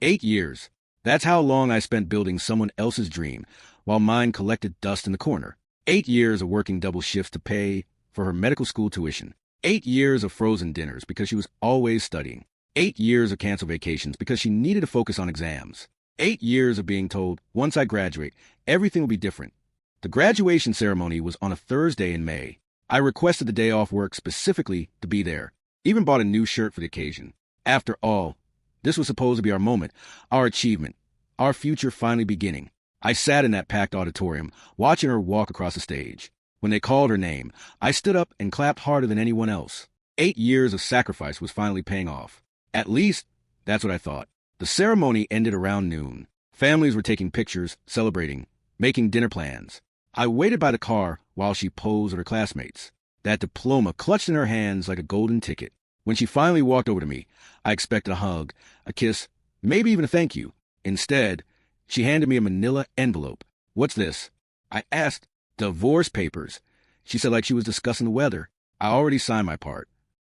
8 years. That's how long I spent building someone else's dream, while mine collected dust in the corner. 8 years of working double shifts to pay for her medical school tuition. 8 years of frozen dinners because she was always studying. 8 years of canceled vacations because she needed to focus on exams. 8 years of being told, once I graduate, everything will be different. The graduation ceremony was on a Thursday in May. I requested the day off work specifically to be there. Even bought a new shirt for the occasion. After all, this was supposed to be our moment, our achievement, our future finally beginning. I sat in that packed auditorium, watching her walk across the stage. When they called her name, I stood up and clapped harder than anyone else. 8 years of sacrifice was finally paying off. At least, that's what I thought. The ceremony ended around noon. Families were taking pictures, celebrating, making dinner plans. I waited by the car while she posed with her classmates. That diploma clutched in her hands like a golden ticket. When she finally walked over to me, I expected a hug, a kiss, maybe even a thank you. Instead, she handed me a manila envelope. "What's this?" I asked. "Divorce papers." She said like she was discussing the weather. I already signed my part.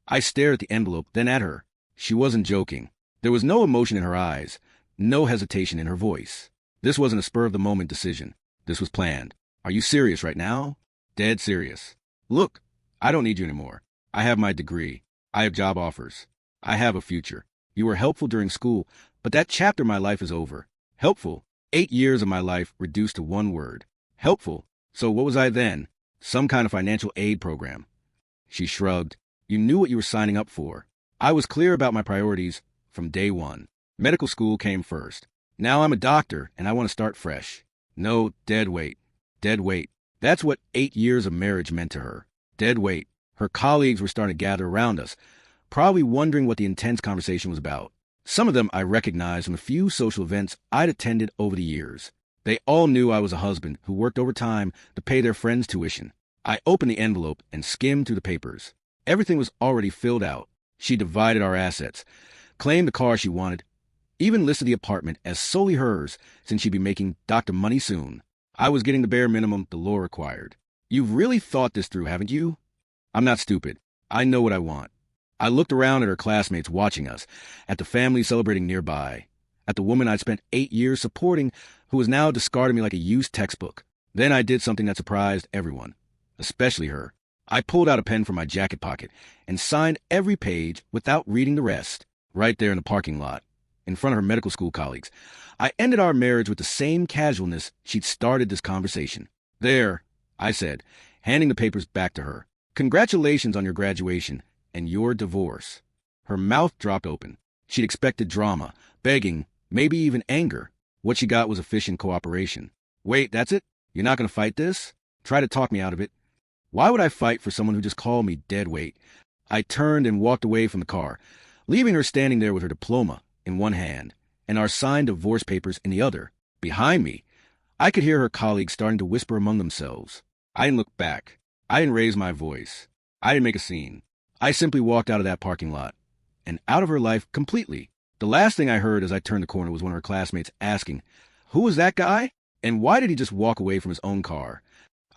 I stared at the envelope, then at her. She wasn't joking. There was no emotion in her eyes, no hesitation in her voice. This wasn't a spur-of-the-moment decision. This was planned. "Are you serious right now?" "Dead serious." "Look, I don't need you anymore. I have my degree. I have job offers. I have a future. You were helpful during school, but that chapter of my life is over." Helpful. 8 years of my life reduced to one word. Helpful. So what was I then? Some kind of financial aid program. She shrugged. "You knew what you were signing up for." I was clear about my priorities from day one. Medical school came first. Now I'm a doctor, and I want to start fresh. No, dead weight. Dead weight. That's what 8 years of marriage meant to her. Dead weight. Her colleagues were starting to gather around us, probably wondering what the intense conversation was about. Some of them I recognized from a few social events I'd attended over the years. They all knew I was a husband who worked overtime to pay their friends' tuition. I opened the envelope and skimmed through the papers. Everything was already filled out. She divided our assets, claimed the car she wanted, even listed the apartment as solely hers since she'd be making doctor money soon. I was getting the bare minimum the law required. "You've really thought this through, haven't you?" "I'm not stupid. I know what I want." I looked around at her classmates watching us, at the family celebrating nearby, at the woman I'd spent 8 years supporting who was now discarding me like a used textbook. Then I did something that surprised everyone, especially her. I pulled out a pen from my jacket pocket and signed every page without reading the rest, right there in the parking lot, in front of her medical school colleagues. I ended our marriage with the same casualness she'd started this conversation. "There," I said, handing the papers back to her. "Congratulations on your graduation and your divorce." Her mouth dropped open. She'd expected drama, begging, maybe even anger. What she got was efficient cooperation. "Wait, that's it? You're not going to fight this? Try to talk me out of it." Why would I fight for someone who just called me dead weight? I turned and walked away from the car, leaving her standing there with her diploma in one hand and our signed divorce papers in the other. Behind me, I could hear her colleagues starting to whisper among themselves. I didn't look back. I didn't raise my voice. I didn't make a scene. I simply walked out of that parking lot and out of her life completely. The last thing I heard as I turned the corner was one of her classmates asking, "Who was that guy? And why did he just walk away from his own car?"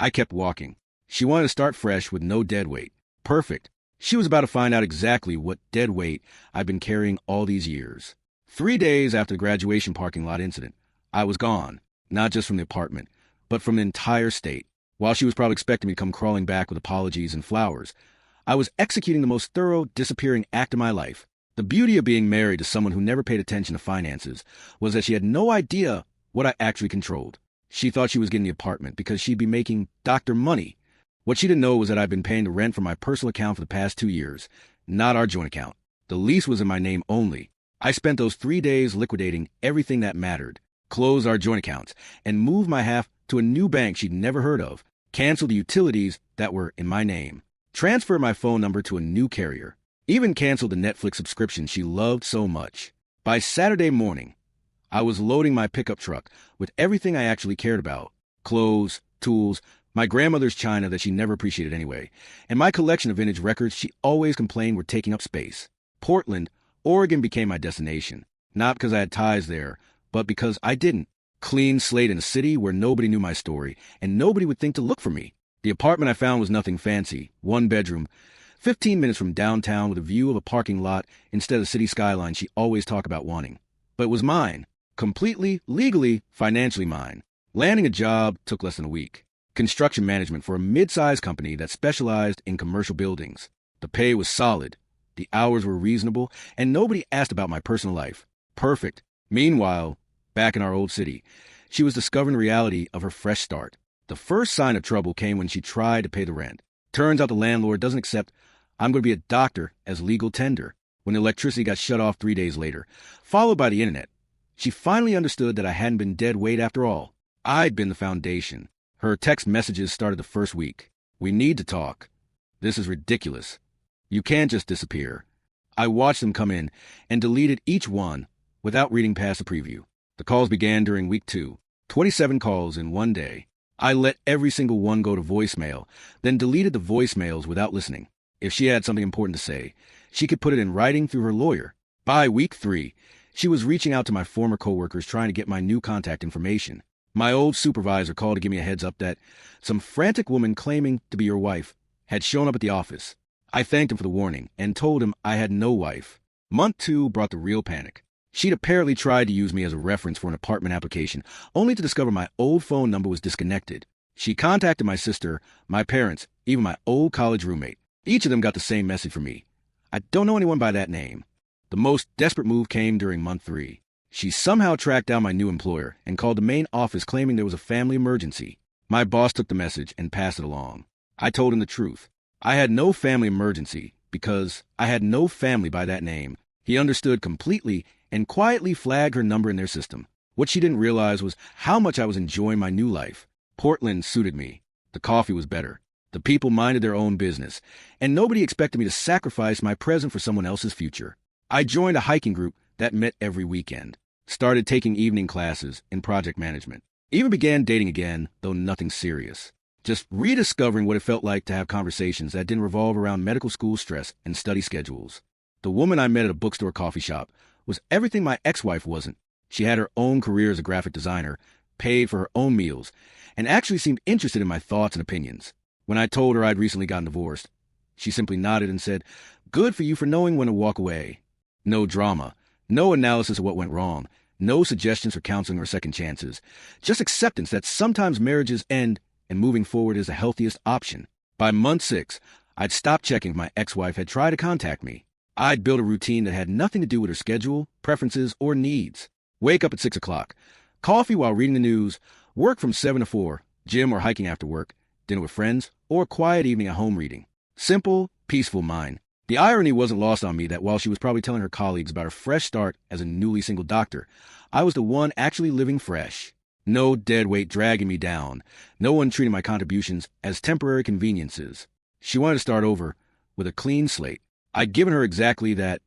I kept walking. She wanted to start fresh with no dead weight. Perfect. She was about to find out exactly what dead weight I'd been carrying all these years. 3 days after the graduation parking lot incident, I was gone, not just from the apartment, but from the entire state. While she was probably expecting me to come crawling back with apologies and flowers, I was executing the most thorough disappearing act of my life. The beauty of being married to someone who never paid attention to finances was that she had no idea what I actually controlled. She thought she was getting the apartment because she'd be making doctor money. What she didn't know was that I'd been paying the rent from my personal account for the past 2 years, not our joint account. The lease was in my name only. I spent those 3 days liquidating everything that mattered, closed our joint accounts, and moved my half to a new bank she'd never heard of, canceled the utilities that were in my name, transferred my phone number to a new carrier, even canceled the Netflix subscription she loved so much. By Saturday morning, I was loading my pickup truck with everything I actually cared about: clothes, tools, my grandmother's china that she never appreciated anyway, and my collection of vintage records she always complained were taking up space. Portland, Oregon became my destination, not because I had ties there, but because I didn't. Clean slate in a city where nobody knew my story, and nobody would think to look for me. The apartment I found was nothing fancy, 1 bedroom, 15 minutes from downtown with a view of a parking lot instead of the city skyline she always talked about wanting. but it was mine. Completely, legally, financially mine. Landing a job took less than a week. Construction management for a mid-sized company that specialized in commercial buildings. The pay was solid. The hours were reasonable, and nobody asked about my personal life. Perfect. Meanwhile, back in our old city, she was discovering the reality of her fresh start. The first sign of trouble came when she tried to pay the rent. Turns out the landlord doesn't accept I'm going to be a doctor as legal tender when the electricity got shut off 3 days later, followed by the internet. She finally understood that I hadn't been dead weight after all. I'd been the foundation. Her text messages started the first week. We need to talk. This is ridiculous. You can't just disappear. I watched them come in and deleted each one without reading past the preview. The calls began during week 2. 27 calls in one day. I let every single one go to voicemail, then deleted the voicemails without listening. If she had something important to say, she could put it in writing through her lawyer. By week 3, she was reaching out to my former coworkers trying to get my new contact information. My old supervisor called to give me a heads up that some frantic woman claiming to be your wife had shown up at the office. I thanked him for the warning and told him I had no wife. Month 2 brought the real panic. She'd apparently tried to use me as a reference for an apartment application, only to discover my old phone number was disconnected. She contacted my sister, my parents, even my old college roommate. Each of them got the same message from me. I don't know anyone by that name. The most desperate move came during month 3. She somehow tracked down my new employer and called the main office claiming there was a family emergency. My boss took the message and passed it along. I told him the truth. I had no family emergency because I had no family by that name. He understood completely and quietly flagged her number in their system. What she didn't realize was how much I was enjoying my new life. Portland suited me. The coffee was better. The people minded their own business, and nobody expected me to sacrifice my present for someone else's future. I joined a hiking group that met every weekend, started taking evening classes in project management, even began dating again, though nothing serious. Just rediscovering what it felt like to have conversations that didn't revolve around medical school stress and study schedules. The woman I met at a bookstore coffee shop was everything my ex-wife wasn't. She had her own career as a graphic designer, paid for her own meals, and actually seemed interested in my thoughts and opinions. When I told her I'd recently gotten divorced, she simply nodded and said, "Good for you for knowing when to walk away." No drama, no analysis of what went wrong, no suggestions for counseling or second chances, just acceptance that sometimes marriages end and moving forward is the healthiest option. By month 6, I'd stopped checking if my ex-wife had tried to contact me. I'd built a routine that had nothing to do with her schedule, preferences, or needs. Wake up at 6 o'clock, coffee while reading the news, work from 7 to 4, gym or hiking after work, dinner with friends, or a quiet evening at home reading. Simple, peaceful mind. The irony wasn't lost on me that while she was probably telling her colleagues about her fresh start as a newly single doctor, I was the one actually living fresh. No dead weight dragging me down. No one treating my contributions as temporary conveniences. She wanted to start over with a clean slate. I'd given her exactly that,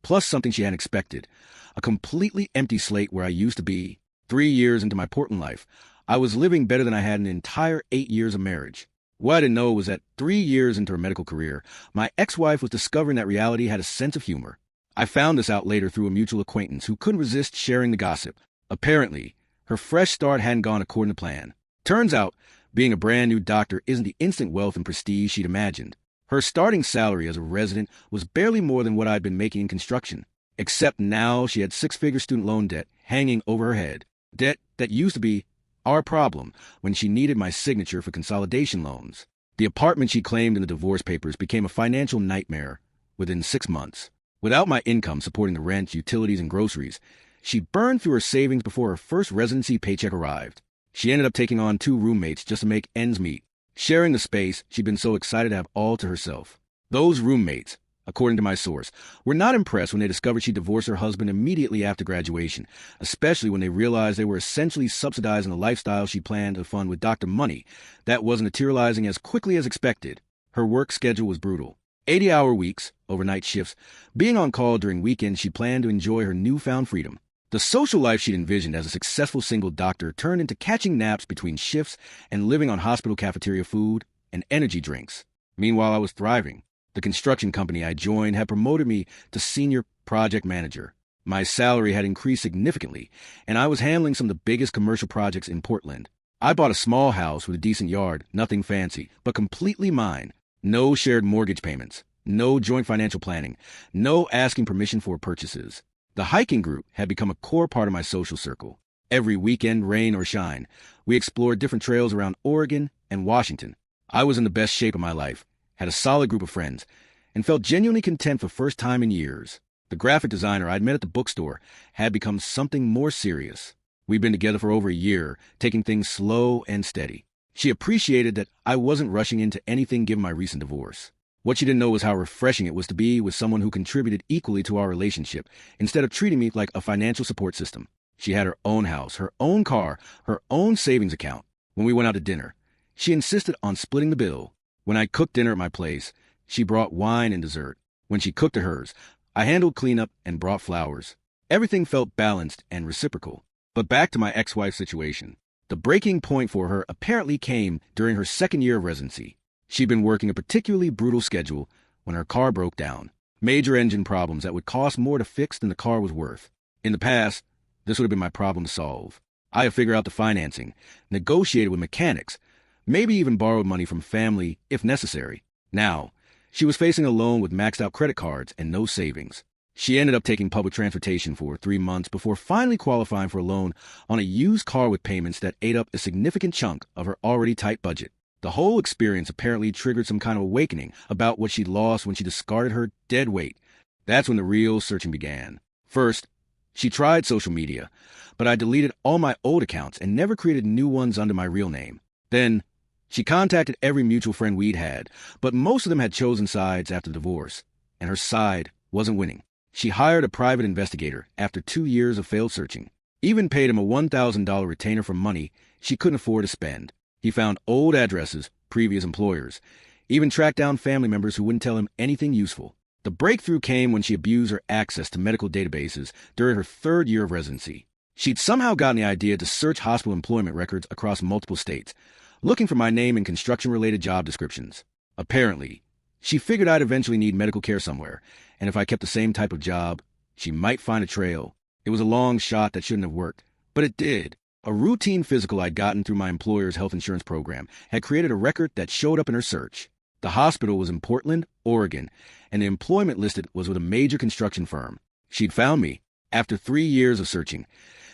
plus something she hadn't expected. A completely empty slate where I used to be. 3 years into my Portland life, I was living better than I had an entire 8 years of marriage. What I didn't know was that 3 years into her medical career, my ex-wife was discovering that reality had a sense of humor. I found this out later through a mutual acquaintance who couldn't resist sharing the gossip. Apparently, her fresh start hadn't gone according to plan. Turns out, being a brand new doctor isn't the instant wealth and prestige she'd imagined. Her starting salary as a resident was barely more than what I'd been making in construction. Except now she had 6-figure student loan debt hanging over her head. Debt that used to be our problem when she needed my signature for consolidation loans. The apartment she claimed in the divorce papers became a financial nightmare within 6 months. Without my income supporting the rent, utilities, and groceries, she burned through her savings before her first residency paycheck arrived. She ended up taking on 2 roommates just to make ends meet. Sharing the space, she'd been so excited to have all to herself. Those roommates, according to my source, were not impressed when they discovered she divorced her husband immediately after graduation, especially when they realized they were essentially subsidizing the lifestyle she planned to fund with Dr. Money that wasn't materializing as quickly as expected. Her work schedule was brutal. 80-hour weeks, overnight shifts, being on call during weekends she planned to enjoy her newfound freedom. The social life she'd envisioned as a successful single doctor turned into catching naps between shifts and living on hospital cafeteria food and energy drinks. Meanwhile, I was thriving. The construction company I joined had promoted me to senior project manager. My salary had increased significantly, and I was handling some of the biggest commercial projects in Portland. I bought a small house with a decent yard, nothing fancy, but completely mine. No shared mortgage payments, no joint financial planning, no asking permission for purchases. The hiking group had become a core part of my social circle. Every weekend, rain or shine, we explored different trails around Oregon and Washington. I was in the best shape of my life, had a solid group of friends, and felt genuinely content for the first time in years. The graphic designer I'd met at the bookstore had become something more serious. We'd been together for over a year, taking things slow and steady. She appreciated that I wasn't rushing into anything given my recent divorce. What she didn't know was how refreshing it was to be with someone who contributed equally to our relationship, instead of treating me like a financial support system. She had her own house, her own car, her own savings account. When we went out to dinner, she insisted on splitting the bill. When I cooked dinner at my place, she brought wine and dessert. When she cooked at hers, I handled cleanup and brought flowers. Everything felt balanced and reciprocal. But back to my ex-wife's situation. The breaking point for her apparently came during her second year of residency. She'd been working a particularly brutal schedule when her car broke down. Major engine problems that would cost more to fix than the car was worth. In the past, this would have been my problem to solve. I had figured out the financing, negotiated with mechanics, maybe even borrowed money from family if necessary. Now, she was facing a loan with maxed out credit cards and no savings. She ended up taking public transportation for 3 months before finally qualifying for a loan on a used car with payments that ate up a significant chunk of her already tight budget. The whole experience apparently triggered some kind of awakening about what she'd lost when she discarded her dead weight. That's when the real searching began. First, she tried social media, but I deleted all my old accounts and never created new ones under my real name. Then, she contacted every mutual friend we'd had, but most of them had chosen sides after the divorce, and her side wasn't winning. She hired a private investigator after 2 years of failed searching, even paid him a $1,000 retainer for money she couldn't afford to spend. He found old addresses, previous employers, even tracked down family members who wouldn't tell him anything useful. The breakthrough came when she abused her access to medical databases during her 3rd year of residency. She'd somehow gotten the idea to search hospital employment records across multiple states, looking for my name in construction-related job descriptions. Apparently, she figured I'd eventually need medical care somewhere, and if I kept the same type of job, she might find a trail. It was a long shot that shouldn't have worked, but it did. A routine physical I'd gotten through my employer's health insurance program had created a record that showed up in her search. The hospital was in Portland, Oregon, and the employment listed was with a major construction firm. She'd found me. After 3 years of searching,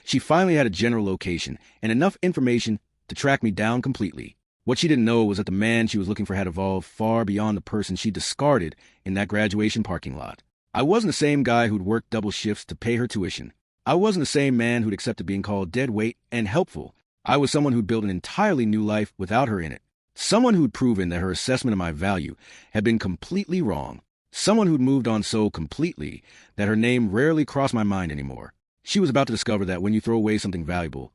she finally had a general location and enough information to track me down completely. What she didn't know was that the man she was looking for had evolved far beyond the person she discarded in that graduation parking lot. I wasn't the same guy who'd worked double shifts to pay her tuition. I wasn't the same man who'd accepted being called dead weight and helpful. I was someone who'd built an entirely new life without her in it. Someone who'd proven that her assessment of my value had been completely wrong. Someone who'd moved on so completely that her name rarely crossed my mind anymore. She was about to discover that when you throw away something valuable,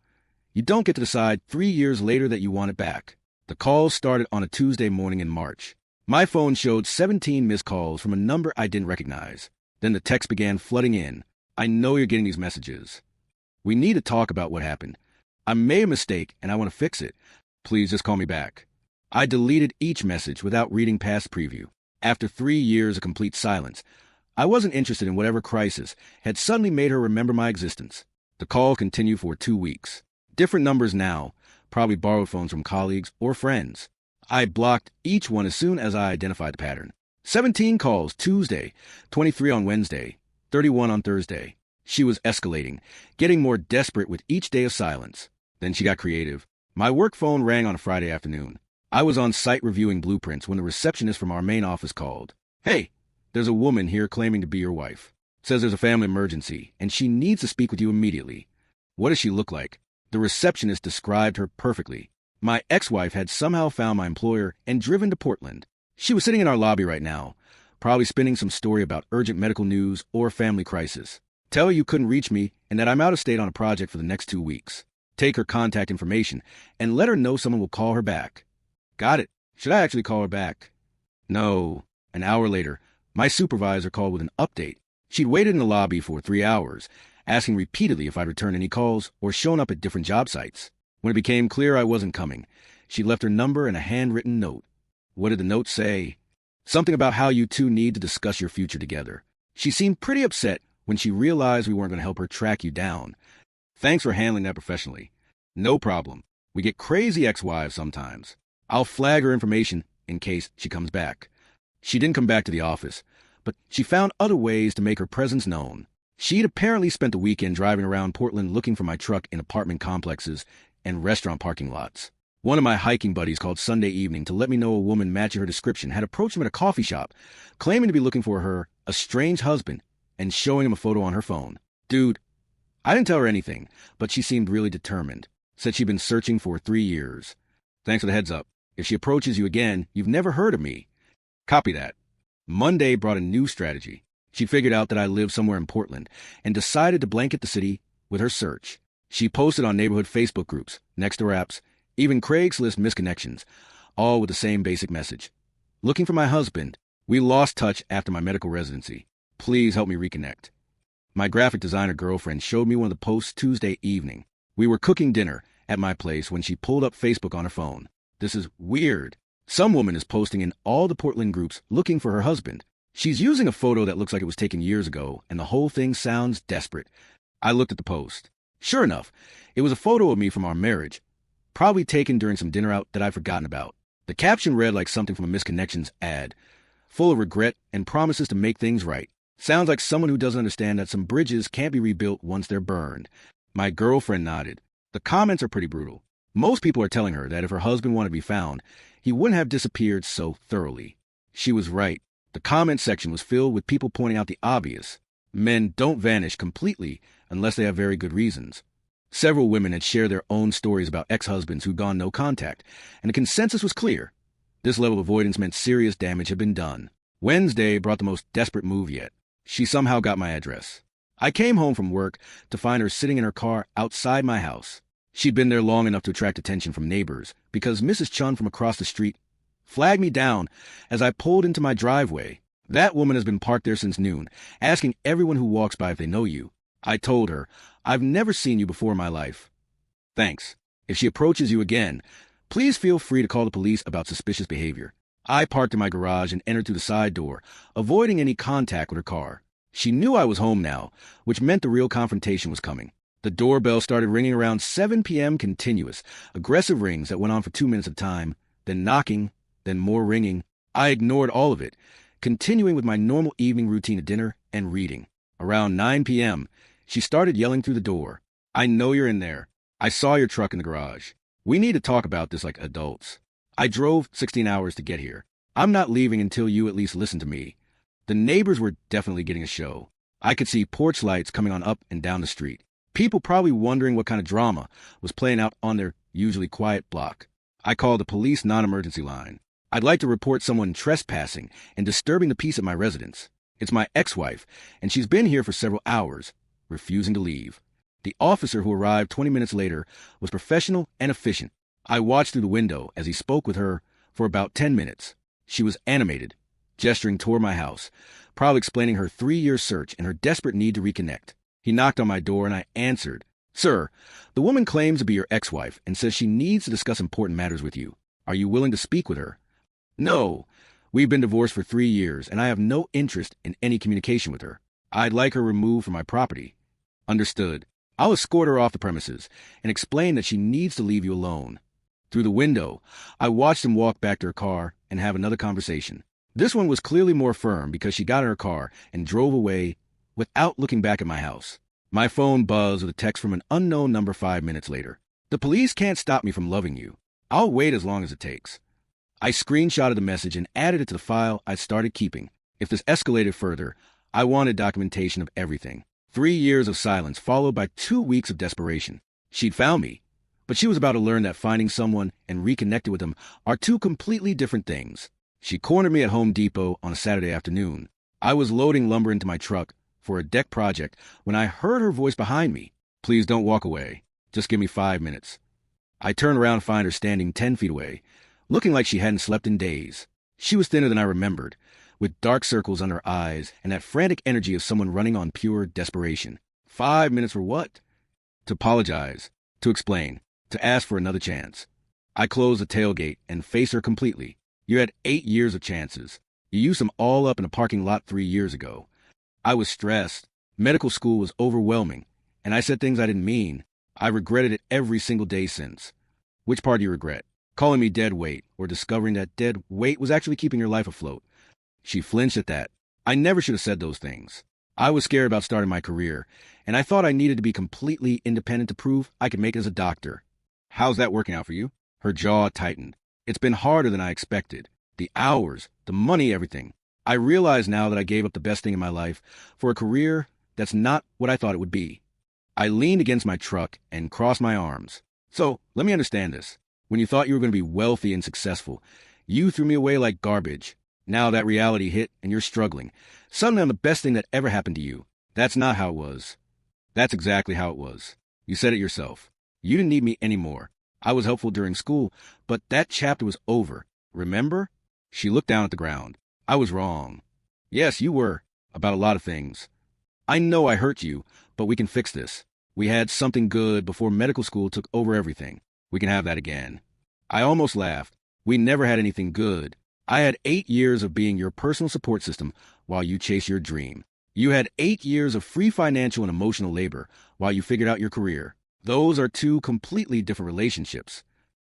you don't get to decide 3 years later that you want it back. The calls started on a Tuesday morning in March. My phone showed 17 missed calls from a number I didn't recognize. Then the texts began flooding in. I know you're getting these messages. We need to talk about what happened. I made a mistake and I want to fix it. Please just call me back. I deleted each message without reading past preview. After 3 years of complete silence, I wasn't interested in whatever crisis had suddenly made her remember my existence. The call continued for 2 weeks. Different numbers now, probably borrowed phones from colleagues or friends. I blocked each one as soon as I identified the pattern. 17 calls Tuesday, 23 on Wednesday, 31 on Thursday. She was escalating, getting more desperate with each day of silence. Then she got creative. My work phone rang on a Friday afternoon. I was on site reviewing blueprints when the receptionist from our main office called. "Hey, there's a woman here claiming to be your wife. Says there's a family emergency, and she needs to speak with you immediately." What does she look like? The receptionist described her perfectly. My ex-wife had somehow found my employer and driven to Portland. She was sitting in our lobby right now, probably spinning some story about urgent medical news or family crisis. Tell her you couldn't reach me and that I'm out of state on a project for the next 2 weeks. Take her contact information and let her know someone will call her back. Got it. Should I actually call her back? No. An hour later, my supervisor called with an update. She'd waited in the lobby for 3 hours, asking repeatedly if I'd returned any calls or shown up at different job sites. When it became clear I wasn't coming, she left her number and a handwritten note. What did the note say? Something about how you two need to discuss your future together. She seemed pretty upset when she realized we weren't going to help her track you down. Thanks for handling that professionally. No problem. We get crazy ex-wives sometimes. I'll flag her information in case she comes back. She didn't come back to the office, but she found other ways to make her presence known. She'd apparently spent the weekend driving around Portland looking for my truck in apartment complexes and restaurant parking lots. One of my hiking buddies called Sunday evening to let me know a woman matching her description had approached him at a coffee shop, claiming to be looking for her estranged husband and showing him a photo on her phone. Dude, I didn't tell her anything, but she seemed really determined. Said she'd been searching for 3 years. Thanks for the heads up. If she approaches you again, you've never heard of me. Copy that. Monday brought a new strategy. She figured out that I lived somewhere in Portland and decided to blanket the city with her search. She posted on neighborhood Facebook groups, Nextdoor apps, even Craigslist misconnections, all with the same basic message. Looking for my husband. We lost touch after my medical residency. Please help me reconnect. My graphic designer girlfriend showed me one of the posts Tuesday evening. We were cooking dinner at my place when she pulled up Facebook on her phone. This is weird. Some woman is posting in all the Portland groups looking for her husband. She's using a photo that looks like it was taken years ago, and the whole thing sounds desperate. I looked at the post. Sure enough, it was a photo of me from our marriage, probably taken during some dinner out that I'd forgotten about. The caption read like something from a Misconnections ad, full of regret and promises to make things right. Sounds like someone who doesn't understand that some bridges can't be rebuilt once they're burned. My girlfriend nodded. The comments are pretty brutal. Most people are telling her that if her husband wanted to be found, he wouldn't have disappeared so thoroughly. She was right. The comment section was filled with people pointing out the obvious. Men don't vanish completely unless they have very good reasons. Several women had shared their own stories about ex-husbands who'd gone no contact, and the consensus was clear. This level of avoidance meant serious damage had been done. Wednesday brought the most desperate move yet. She somehow got my address. I came home from work to find her sitting in her car outside my house. She'd been there long enough to attract attention from neighbors because Mrs. Chun from across the street flagged me down as I pulled into my driveway. That woman has been parked there since noon, asking everyone who walks by if they know you. I told her, I've never seen you before in my life. Thanks. If she approaches you again, please feel free to call the police about suspicious behavior. I parked in my garage and entered through the side door, avoiding any contact with her car. She knew I was home now, which meant the real confrontation was coming. The doorbell started ringing around 7 p.m. continuous, aggressive rings that went on for 2 minutes at a time, then knocking, then more ringing. I ignored all of it, continuing with my normal evening routine of dinner and reading. Around 9 p.m., she started yelling through the door. I know you're in there. I saw your truck in the garage. We need to talk about this like adults. I drove 16 hours to get here. I'm not leaving until you at least listen to me. The neighbors were definitely getting a show. I could see porch lights coming on up and down the street. People probably wondering what kind of drama was playing out on their usually quiet block. I called the police non-emergency line. I'd like to report someone trespassing and disturbing the peace at my residence. It's my ex-wife, and she's been here for several hours, refusing to leave. The officer who arrived 20 minutes later was professional and efficient. I watched through the window as he spoke with her for about 10 minutes. She was animated, gesturing toward my house, probably explaining her 3-year search and her desperate need to reconnect. He knocked on my door and I answered. Sir, the woman claims to be your ex-wife and says she needs to discuss important matters with you. Are you willing to speak with her? No. We've been divorced for 3 years and I have no interest in any communication with her. I'd like her removed from my property. Understood. I'll escort her off the premises and explain that she needs to leave you alone. Through the window, I watched him walk back to her car and have another conversation. This one was clearly more firm because she got in her car and drove away without looking back at my house. My phone buzzed with a text from an unknown number 5 minutes later. The police can't stop me from loving you. I'll wait as long as it takes. I screenshotted the message and added it to the file I started keeping. If this escalated further, I wanted documentation of everything. 3 years of silence followed by 2 weeks of desperation. She'd found me, but she was about to learn that finding someone and reconnecting with them are two completely different things. She cornered me at Home Depot on a Saturday afternoon. I was loading lumber into my truck for a deck project when I heard her voice behind me. Please don't walk away. Just give me 5 minutes. I turned around to find her standing 10 feet away, looking like she hadn't slept in days. She was thinner than I remembered, with dark circles under her eyes and that frantic energy of someone running on pure desperation. 5 minutes for what? To apologize, to explain, to ask for another chance. I closed the tailgate and faced her completely. You had 8 years of chances. You used them all up in a parking lot 3 years ago. I was stressed. Medical school was overwhelming, and I said things I didn't mean. I regretted it every single day since. Which part do you regret? Calling me dead weight, or discovering that dead weight was actually keeping your life afloat? She flinched at that. I never should have said those things. I was scared about starting my career, and I thought I needed to be completely independent to prove I could make it as a doctor. How's that working out for you? Her jaw tightened. It's been harder than I expected. The hours, the money, everything. I realize now that I gave up the best thing in my life for a career that's not what I thought it would be. I leaned against my truck and crossed my arms. So, let me understand this. When you thought you were going to be wealthy and successful, you threw me away like garbage. Now that reality hit and you're struggling. Suddenly I'm the best thing that ever happened to you. That's not how it was. That's exactly how it was. You said it yourself. You didn't need me anymore. I was helpful during school, but that chapter was over. Remember? She looked down at the ground. I was wrong. Yes, you were. About a lot of things. I know I hurt you, but we can fix this. We had something good before medical school took over everything. We can have that again. I almost laughed. We never had anything good. I had 8 years of being your personal support system while you chase your dream. You had 8 years of free financial and emotional labor while you figured out your career. Those are two completely different relationships.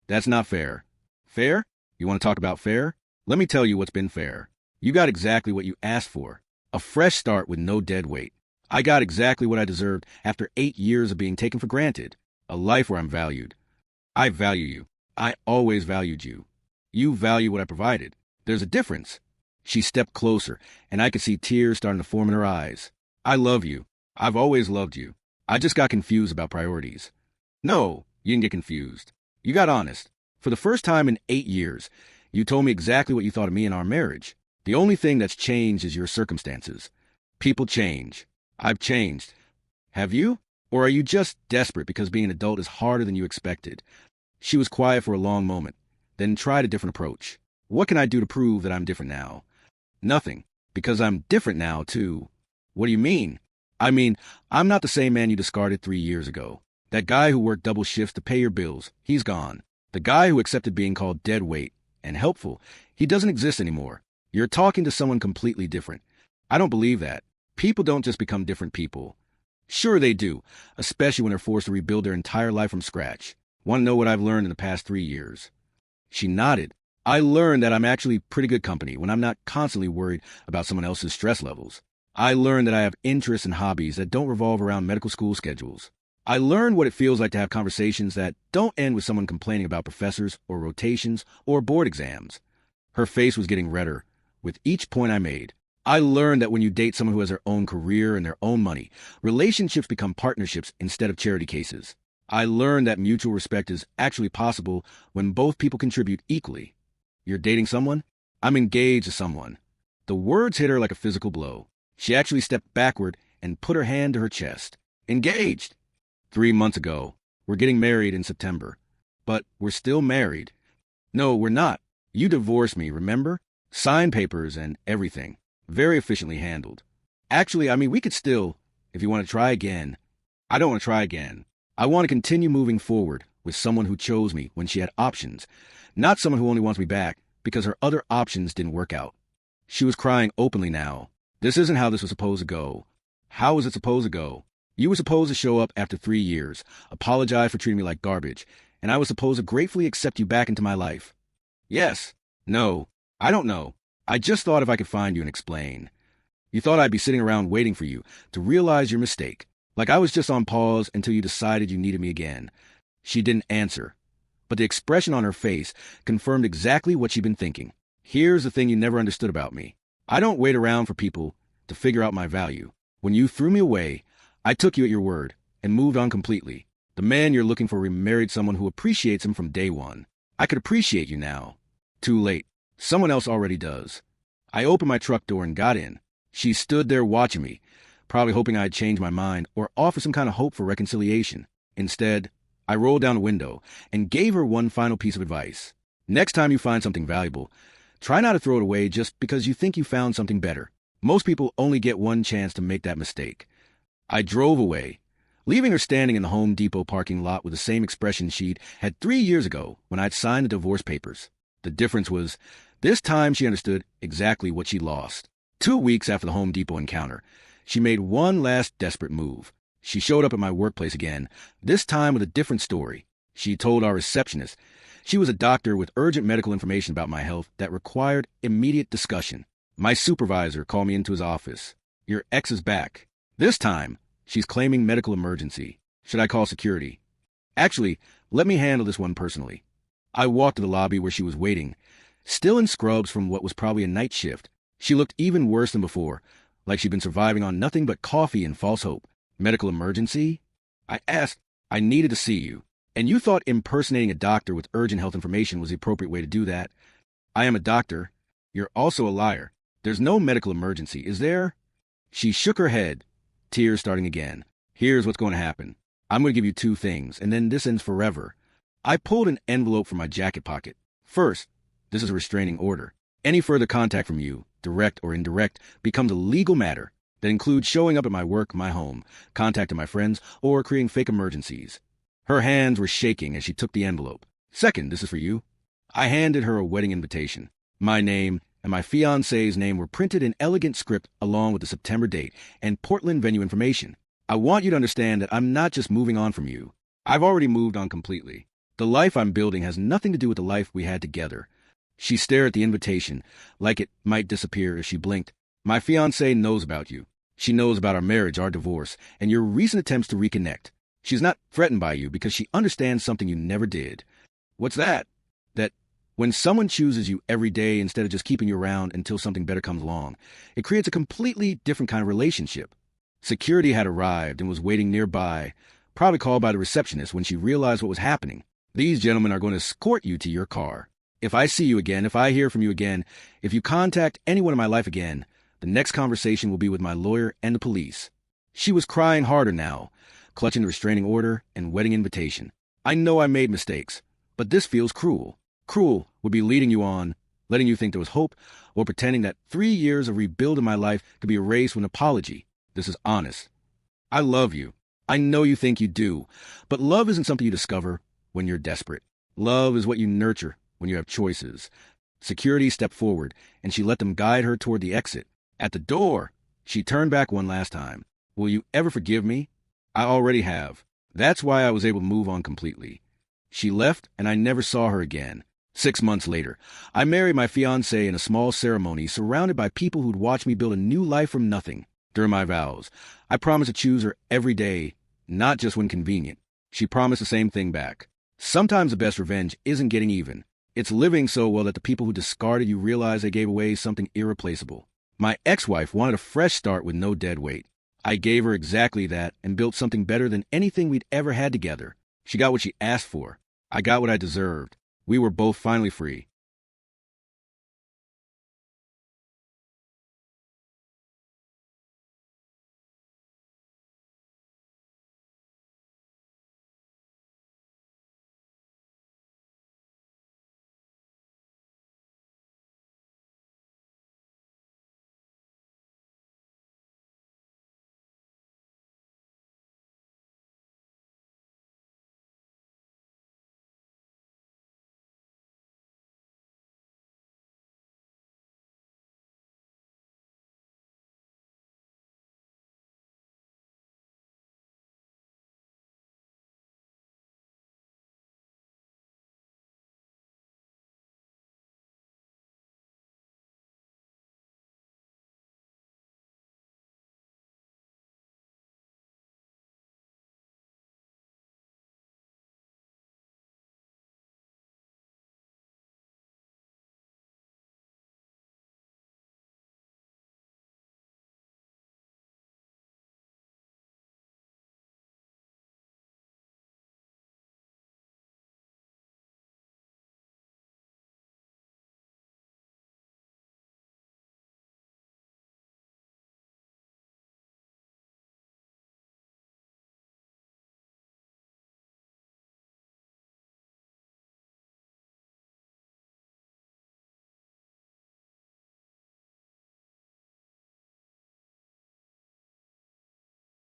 That's not fair. Fair? You want to talk about fair? Let me tell you what's been fair. You got exactly what you asked for. A fresh start with no dead weight. I got exactly what I deserved after 8 years of being taken for granted. A life where I'm valued. I value you. I always valued you. You value what I provided. There's a difference. She stepped closer, and I could see tears starting to form in her eyes. I love you. I've always loved you. I just got confused about priorities. No, you didn't get confused. You got honest. For the first time in 8 years, you told me exactly what you thought of me and our marriage. The only thing that's changed is your circumstances. People change. I've changed. Have you? Or are you just desperate because being an adult is harder than you expected? She was quiet for a long moment, then tried a different approach. What can I do to prove that I'm different now? Nothing, because I'm different now, too. What do you mean? I mean, I'm not the same man you discarded 3 years ago. That guy who worked double shifts to pay your bills, he's gone. The guy who accepted being called dead weight and helpful, he doesn't exist anymore. You're talking to someone completely different. I don't believe that. People don't just become different people. Sure they do, especially when they're forced to rebuild their entire life from scratch. Want to know what I've learned in the past 3 years? She nodded. I learned that I'm actually pretty good company when I'm not constantly worried about someone else's stress levels. I learned that I have interests and hobbies that don't revolve around medical school schedules. I learned what it feels like to have conversations that don't end with someone complaining about professors or rotations or board exams. Her face was getting redder with each point I made. I learned that when you date someone who has their own career and their own money, relationships become partnerships instead of charity cases. I learned that mutual respect is actually possible when both people contribute equally. You're dating someone? I'm engaged to someone. The words hit her like a physical blow. She actually stepped backward and put her hand to her chest. Engaged! 3 months ago. We're getting married in September. But we're still married. No, we're not. You divorced me, remember? Signed papers and everything. Very efficiently handled. Actually, we could still, if you want to try again. I don't want to try again. I want to continue moving forward with someone who chose me when she had options, not someone who only wants me back because her other options didn't work out. She was crying openly now. This isn't how this was supposed to go. How was it supposed to go? You were supposed to show up after 3 years, apologize for treating me like garbage, and I was supposed to gratefully accept you back into my life. Yes. No. I don't know. I just thought if I could find you and explain. You thought I'd be sitting around waiting for you to realize your mistake. Like I was just on pause until you decided you needed me again. She didn't answer, but the expression on her face confirmed exactly what she'd been thinking. Here's the thing you never understood about me. I don't wait around for people to figure out my value. When you threw me away, I took you at your word and moved on completely. The man you're looking for remarried someone who appreciates him from day one. I could appreciate you now. Too late. Someone else already does. I opened my truck door and got in. She stood there watching me, probably hoping I'd change my mind or offer some kind of hope for reconciliation. Instead, I rolled down the window and gave her one final piece of advice. Next time you find something valuable, try not to throw it away just because you think you found something better. Most people only get one chance to make that mistake. I drove away, leaving her standing in the Home Depot parking lot with the same expression she'd had 3 years ago when I'd signed the divorce papers. The difference was, this time she understood exactly what she lost. 2 weeks after the Home Depot encounter, she made one last desperate move. She showed up at my workplace again, this time with a different story. She told our receptionist she was a doctor with urgent medical information about my health that required immediate discussion. My supervisor called me into his office. Your ex is back. This time, she's claiming medical emergency. Should I call security? Actually, let me handle this one personally. I walked to the lobby where she was waiting, still in scrubs from what was probably a night shift. She looked even worse than before, like she'd been surviving on nothing but coffee and false hope. Medical emergency? I asked. I needed to see you. And you thought impersonating a doctor with urgent health information was the appropriate way to do that. I am a doctor. You're also a liar. There's no medical emergency, is there? She shook her head, tears starting again. Here's what's going to happen. I'm going to give you two things, and then this ends forever. I pulled an envelope from my jacket pocket. First, this is a restraining order. Any further contact from you, direct or indirect, becomes a legal matter that includes showing up at my work, my home, contacting my friends, or creating fake emergencies. Her hands were shaking as she took the envelope. Second, this is for you. I handed her a wedding invitation. My name and my fiancé's name were printed in elegant script along with the September date and Portland venue information. I want you to understand that I'm not just moving on from you. I've already moved on completely. The life I'm building has nothing to do with the life we had together. She stared at the invitation, like it might disappear if she blinked. My fiancée knows about you. She knows about our marriage, our divorce, and your recent attempts to reconnect. She's not threatened by you because she understands something you never did. What's that? That when someone chooses you every day instead of just keeping you around until something better comes along, it creates a completely different kind of relationship. Security had arrived and was waiting nearby, probably called by the receptionist when she realized what was happening. These gentlemen are going to escort you to your car. If I see you again, if I hear from you again, if you contact anyone in my life again, the next conversation will be with my lawyer and the police. She was crying harder now, clutching the restraining order and wedding invitation. I know I made mistakes, but this feels cruel. Cruel would be leading you on, letting you think there was hope, or pretending that 3 years of rebuilding my life could be erased with an apology. This is honest. I love you. I know you think you do, but love isn't something you discover when you're desperate. Love is what you nurture when you have choices. Security stepped forward, and she let them guide her toward the exit. At the door, she turned back one last time. Will you ever forgive me? I already have. That's why I was able to move on completely. She left, and I never saw her again. 6 months later, I married my fiancée in a small ceremony surrounded by people who'd watched me build a new life from nothing. During my vows, I promised to choose her every day, not just when convenient. She promised the same thing back. Sometimes the best revenge isn't getting even. It's living so well that the people who discarded you realize they gave away something irreplaceable. My ex-wife wanted a fresh start with no dead weight. I gave her exactly that and built something better than anything we'd ever had together. She got what she asked for. I got what I deserved. We were both finally free.